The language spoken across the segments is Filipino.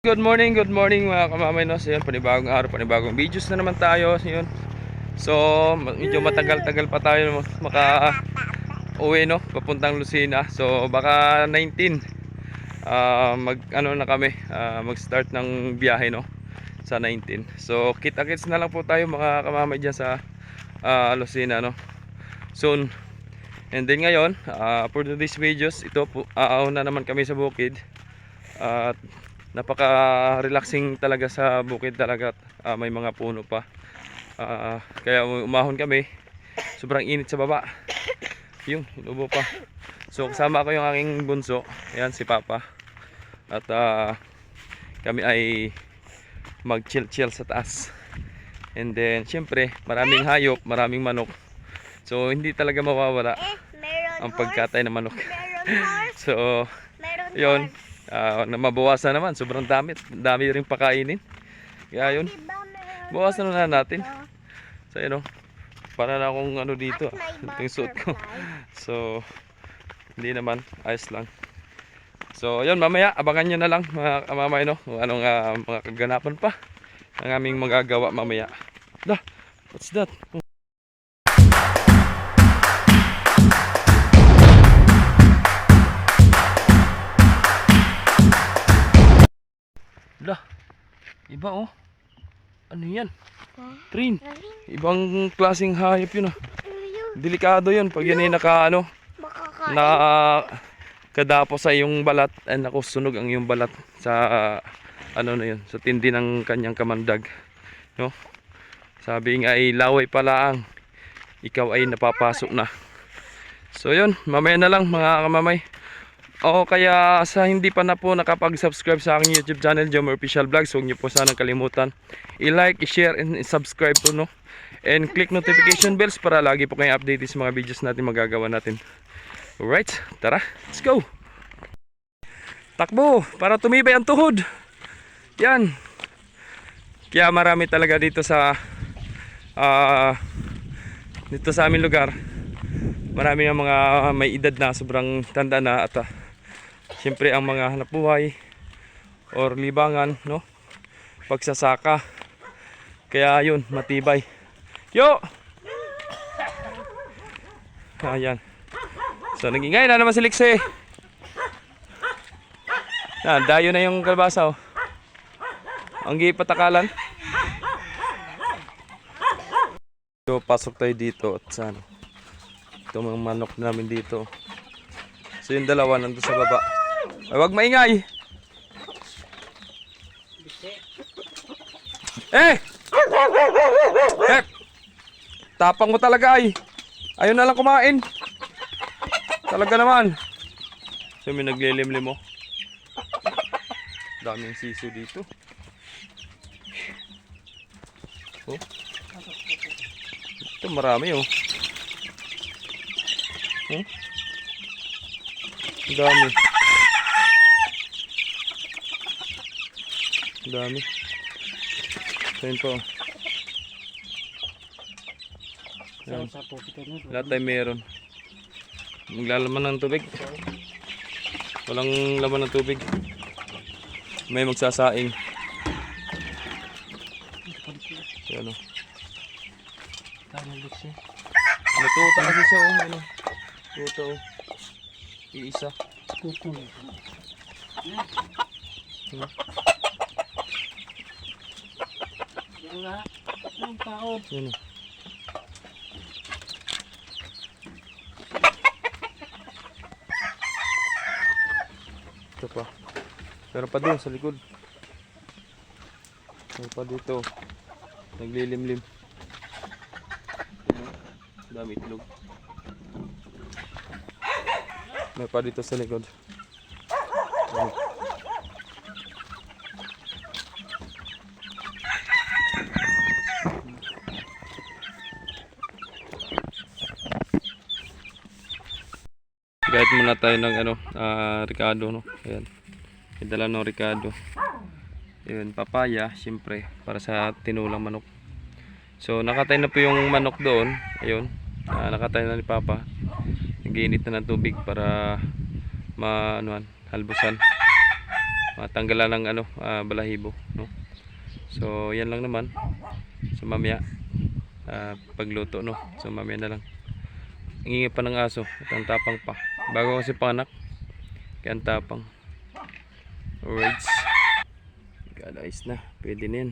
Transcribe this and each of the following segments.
Good morning mga kamamay, no? So yun, panibagong araw, panibagong videos na naman tayo. So yun. So, medyo matagal-tagal pa tayo maka-uwi, no? Papuntang Lucena. So, baka 19 mag-ano na kami, mag-start ng biyahe, no? Sa 19. So, kita-kits na lang po tayo mga kamamay dyan sa Lucena, no? Soon. And then ngayon, for today's videos, ito po, na naman kami sa bukid. At napaka-relaxing talaga sa bukid talaga. May mga puno pa. Kaya umahon kami. Sobrang init sa baba. Yun, inubo pa. So kasama ko yung aking bunso. Ayan si Papa. At kami ay mag-chill-chill sa taas. And then syempre, maraming hayop, maraming manok. So hindi talaga mawawala ang pagkatay ng manok. So yun, na mabawasan naman, sobrang dami rin pakainin. Kaya yun, bawasan na natin. So yun, para na akong ano dito, itong suot ko. So hindi naman, ayos lang. So yun, mamaya abangan nyo na lang mga kamamay, no, kung anong mga kaganapan pa ang aming magagawa mamaya. What's that? Iba oh. Ano yan? Train. Ibang klaseng hayop yun ah. Delikado yun pag yan ay kadapo sa iyong balat. Ay naku, sunog ang iyong balat sa ano na yun, sa tindi ng kanyang kamandag, no? Sabi nga ay laway pala ang ikaw ay napapasok na. So yun, mamaya na lang mga kamamay. O kaya sa hindi pa na po nakapag-subscribe sa aking YouTube channel, Jomar Official Vlogs, huwag niyo po sanang kalimutan i-like, i-share, and subscribe po, no? And click notification bells para lagi po kayong update sa mga videos natin magagawa natin. Alright, tara, let's go! Takbo, para tumibay ang tuhod. Yan. Kaya marami talaga dito sa aming lugar. Marami ang mga may edad na, sobrang tanda na at siyempre ang mga hanap buhay or libangan, no? Pagsasaka. Kaya yun, matibay. Yo! Ayan. So nagingay na naman si Lixie. Dayo na yung kalbasa oh. Ang gipatakalan. So pasok tayo dito at sana. Ito mga manok namin dito. So yung dalawa nandun sa baba. Ay, wag maingay. Eh! Tapang mo talaga ay. Ayun na lang kumain. Talaga naman. So may naglilimlim mo. Daming siso dito. Oh. Ito marami oh. Ang dami. Ang dami. Ayun po. Ayan. Lahat tayo meron. Maglalaman ng tubig. Walang laman ng tubig. May magsasaing. Ayan o. Natuta kasi siya o. Ano? Tuto o. Iisa. Yan o. Ito pa. Meron pa din sa likod. Meron pa dito. Naglilimlim. Dami itlog. Meron pa dito sa likod. Kahit muna tayo ng Ricardo, no? Ayan. Idala ng Ricardo. Ayun, papaya, siyempre, para sa tinulang manok. So, nakatay na po yung manok doon. Ayun, nakatay na ni Papa. Nag-iinit na ng tubig para halbusan. matanggalan ng ano, balahibo, no? So yan lang naman. So mamaya pagluto, no? So mamaya na lang. Ang ingay pa ng aso at ang tapang pa. Bago kasi panganak, kaya ang tapang. Alright. Ayos na, pwede na yan.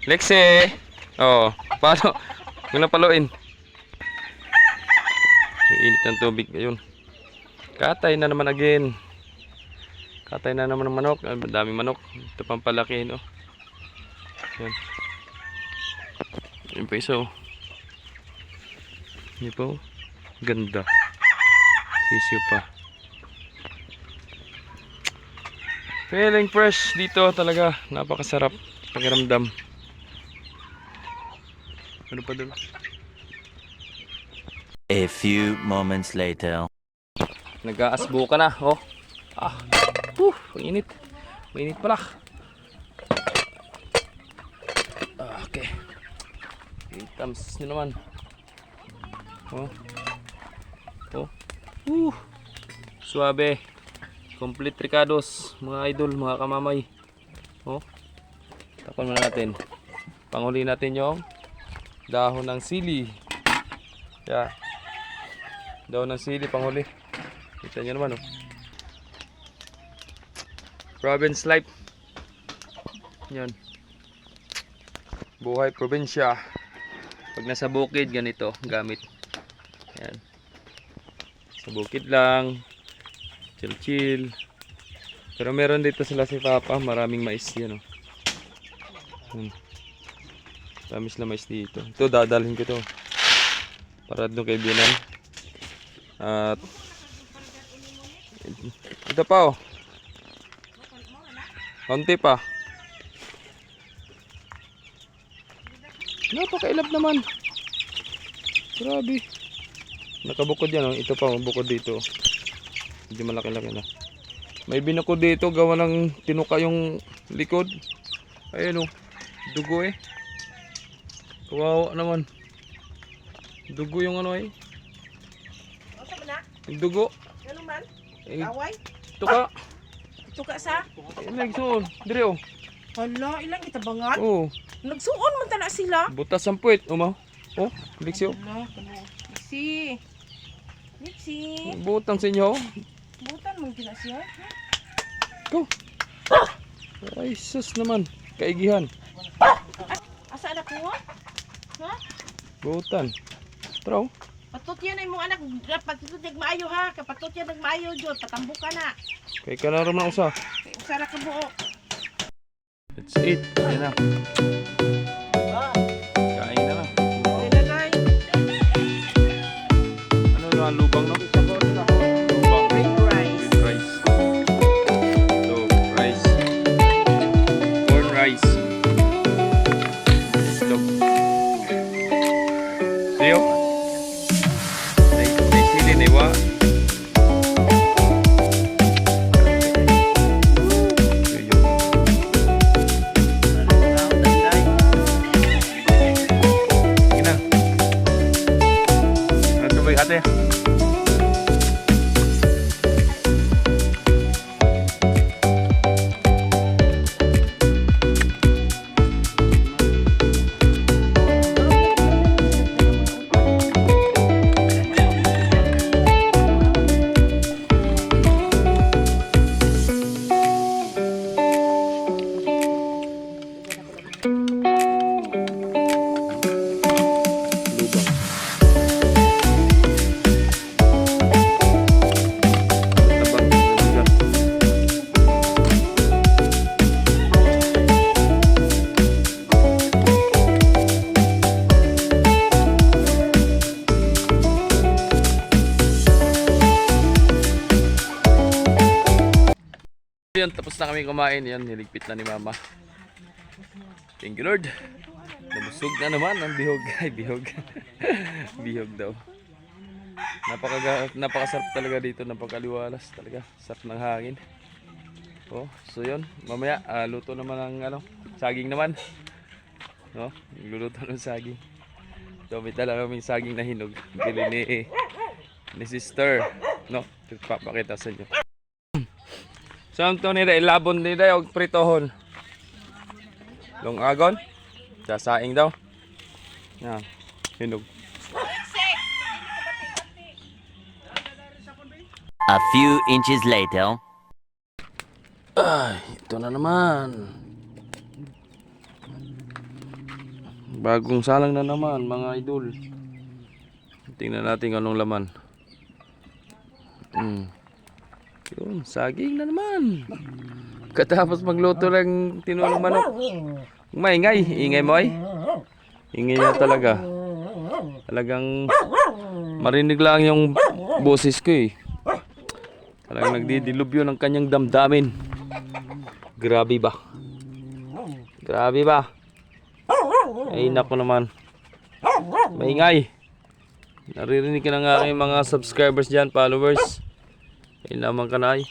Lexi! Oh, paano? Huwag na paluin. Init ng tubig, ayun. Katay na naman again. Katay na naman ng manok. Daming manok. Ito pang palaki, no? Yan. Yan pa isa, oh. Yan pa, oh. Ganda. Sisiw pa. Feeling fresh dito talaga. Napakasarap. Pakiramdam. Ano pa doon? A few moments later. Nag-aasbo ka na, oh. Mainit. Mainit pala. Okay. Itams nyo naman. Suabe. Complete ricados, mga idol, mga kamamay. Takpan muna natin. Panghuli natin yung dahon ng sili. Yeah. Dahon ng sili, panghuli. Kita nyo naman, oh. Province life. Yan. Buhay probinsya. Pag nasa bukid, ganito gamit. Yan. Sa bukid lang. Chill chill. Pero meron dito sila si Papa. Maraming mais yan, oh. Tamis na mais dito. Ito dadalhin ko to para doon kay Binan. At ito pa, oh. Konti pa. Napakailap naman. Grabe. Nakabukod yan, oh. Ito pa, oh, bukod dito. Medyo malaki-laki na. May binukod dito, gawa ng tinuka yung likod. Ayun, oh. Dugo, eh. Kawawa naman. Dugo yung ano, eh. Yung dugo. Ano man? Eh, Away? tuka. Tuka sa? Nagsuon. Dire, oh. Hala, ilang itabangan? Oh. Nagsuon man tala sila. Butas ang puwet. Umaw. Oh, Lixi, oh. Hala, Lixi. Lixi. Butang sa inyo, oh. Butan man kina siya. Go. Ay, sus naman. Kaigihan. Asa anak mo? Ha? Butan. Tara, oh. Patot yan ay mong anak. Patot yan maayo ha. Kapatot yan maayo dyan. Patambok ka na. Kay ka na rin na usa. Kaya usara ka buo. That's it. Ayan na. Kain na na. Nilagay. Ano na ang lubang, no? Lubang. With rice. With rice. So, rice. Corn rice. Ito. Siyo. May sili na iwa. Ate. Yan, tapos na kami kumain. Yan, niligpit na ni Mama. Thank you, Lord. Nabusog na naman ang bihog. Ay, bihog. Bihog daw. Napakasarap talaga dito. Napakaliwalas talaga. Sarap ng hangin. Oh, so yun. Mamaya, luto naman ng ano, saging naman. No? Luluto ng saging. So, may tala kaming saging na hinog. Bili ni sister. No? Papakita sa inyo. Saan to nila ilabon nila og pritohon? Long agon? Sasaing daw. Yan. Hinog. A few inches later. Ay, ito na naman. Bagong salang na naman, mga idol. Tingnan natin anong laman. Yun, saging na naman. Katapos magluto ng tinulong manok. Maingay, ingay mo ay. Ingay na talaga. Talagang marinig lang yung boses ko eh. Talagang nagdidilubyo ng kanyang damdamin. Grabe ba? Grabe ba? Ay nako naman. Maingay. Naririnig ka na nga aking mga subscribers dyan, followers. Ay naman ka na ay.